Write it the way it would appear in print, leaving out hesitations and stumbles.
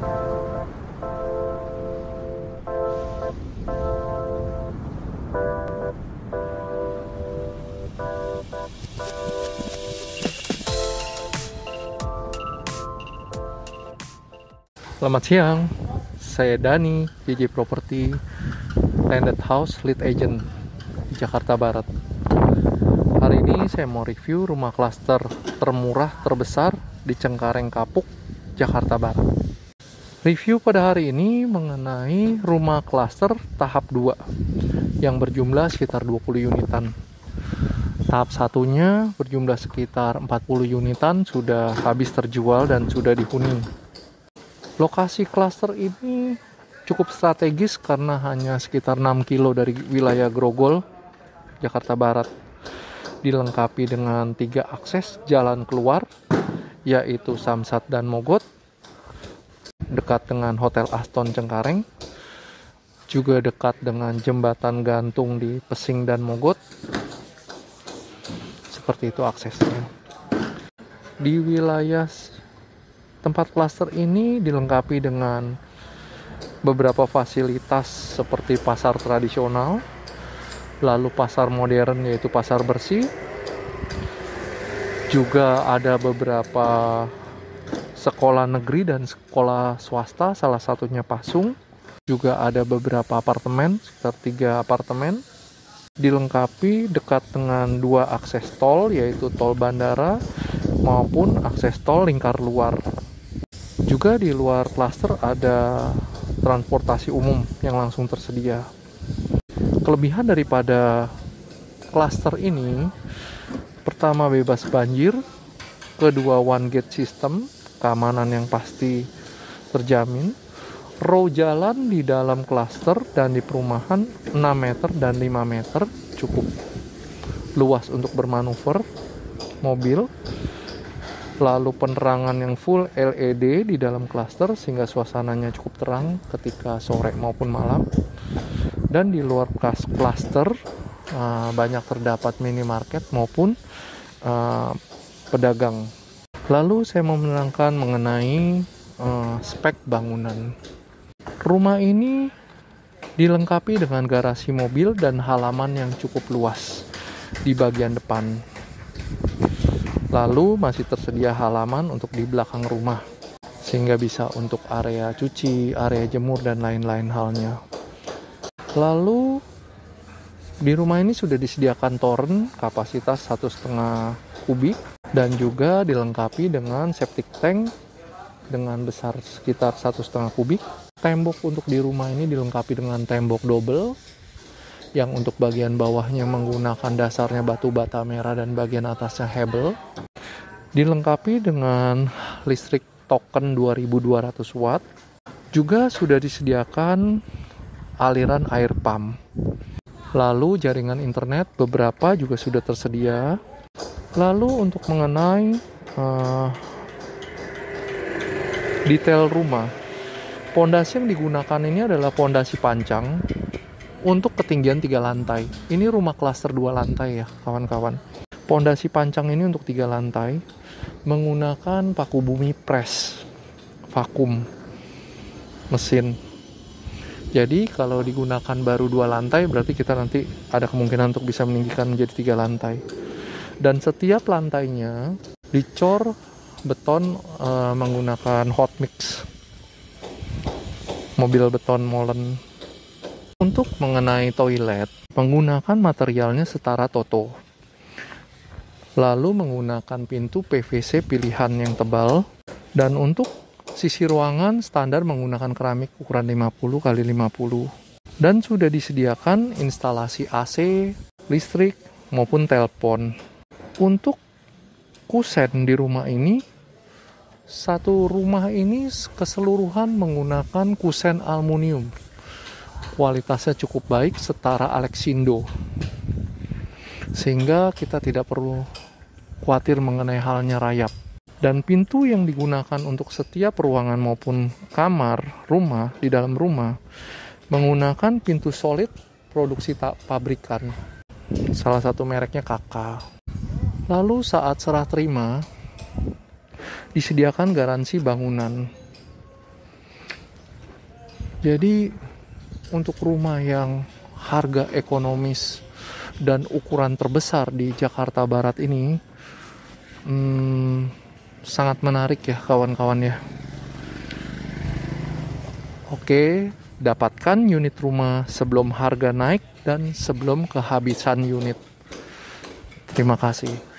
Selamat siang, saya Dani, JJ Property, Landed House Lead Agent di Jakarta Barat. Hari ini saya mau review rumah klaster termurah terbesar di Cengkareng Kapuk, Jakarta Barat. Review pada hari ini mengenai rumah klaster tahap 2 yang berjumlah sekitar 20 unitan. Tahap satunya berjumlah sekitar 40 unitan sudah habis terjual dan sudah dihuni. Lokasi klaster ini cukup strategis karena hanya sekitar 6 kilo dari wilayah Grogol, Jakarta Barat. Dilengkapi dengan 3 akses jalan keluar, yaitu Samsat dan Mogot, dekat dengan Hotel Aston Cengkareng, juga dekat dengan jembatan gantung di Pesing dan Mogot. Seperti itu aksesnya. Di wilayah tempat klaster ini dilengkapi dengan beberapa fasilitas seperti pasar tradisional, lalu pasar modern yaitu pasar bersih. Juga ada beberapa sekolah negeri dan sekolah swasta, salah satunya Pasung. Juga ada beberapa apartemen, sekitar 3 apartemen. Dilengkapi dekat dengan 2 akses tol, yaitu tol bandara maupun akses tol lingkar luar. Juga di luar klaster ada transportasi umum yang langsung tersedia. Kelebihan daripada klaster ini, pertama bebas banjir, kedua one gate system, keamanan yang pasti terjamin. Row jalan di dalam klaster dan di perumahan 6 meter dan 5 meter cukup luas untuk bermanuver mobil. Lalu penerangan yang full LED di dalam klaster sehingga suasananya cukup terang ketika sore maupun malam. Dan di luar klaster banyak terdapat minimarket maupun pedagang. Lalu saya mau menerangkan mengenai spek bangunan. Rumah ini dilengkapi dengan garasi mobil dan halaman yang cukup luas di bagian depan. Lalu masih tersedia halaman untuk di belakang rumah, sehingga bisa untuk area cuci, area jemur, dan lain-lain halnya. Lalu di rumah ini sudah disediakan toren kapasitas 1,5 kubik dan juga dilengkapi dengan septic tank dengan besar sekitar 1,5 kubik. Tembok untuk di rumah ini dilengkapi dengan tembok double yang untuk bagian bawahnya menggunakan dasarnya batu bata merah dan bagian atasnya hebel. Dilengkapi dengan listrik token 2200 watt. Juga sudah disediakan aliran air pump. Lalu jaringan internet beberapa juga sudah tersedia. Lalu untuk mengenai detail rumah, pondasi yang digunakan ini adalah pondasi pancang untuk ketinggian 3 lantai. Ini rumah klaster 2 lantai ya kawan-kawan. Pondasi pancang ini untuk 3 lantai menggunakan paku bumi press vakum mesin. Jadi kalau digunakan baru 2 lantai berarti kita nanti ada kemungkinan untuk bisa meninggikan menjadi 3 lantai. Dan setiap lantainya dicor beton menggunakan hot mix mobil beton molen. Untuk mengenai toilet, menggunakan materialnya setara Toto. Lalu menggunakan pintu PVC pilihan yang tebal. Dan untuk sisi ruangan standar menggunakan keramik ukuran 50 x 50. Dan sudah disediakan instalasi AC, listrik, maupun telepon. Untuk kusen di rumah ini, satu rumah ini keseluruhan menggunakan kusen aluminium. Kualitasnya cukup baik, setara Alexindo. Sehingga kita tidak perlu khawatir mengenai halnya rayap. Dan pintu yang digunakan untuk setiap ruangan maupun kamar, rumah, di dalam rumah, menggunakan pintu solid produksi pabrikan. Salah satu mereknya KK. Lalu saat serah terima, disediakan garansi bangunan. Jadi untuk rumah yang harga ekonomis dan ukuran terbesar di Jakarta Barat ini sangat menarik ya kawan-kawan ya. Oke, dapatkan unit rumah sebelum harga naik dan sebelum kehabisan unit. Terima kasih.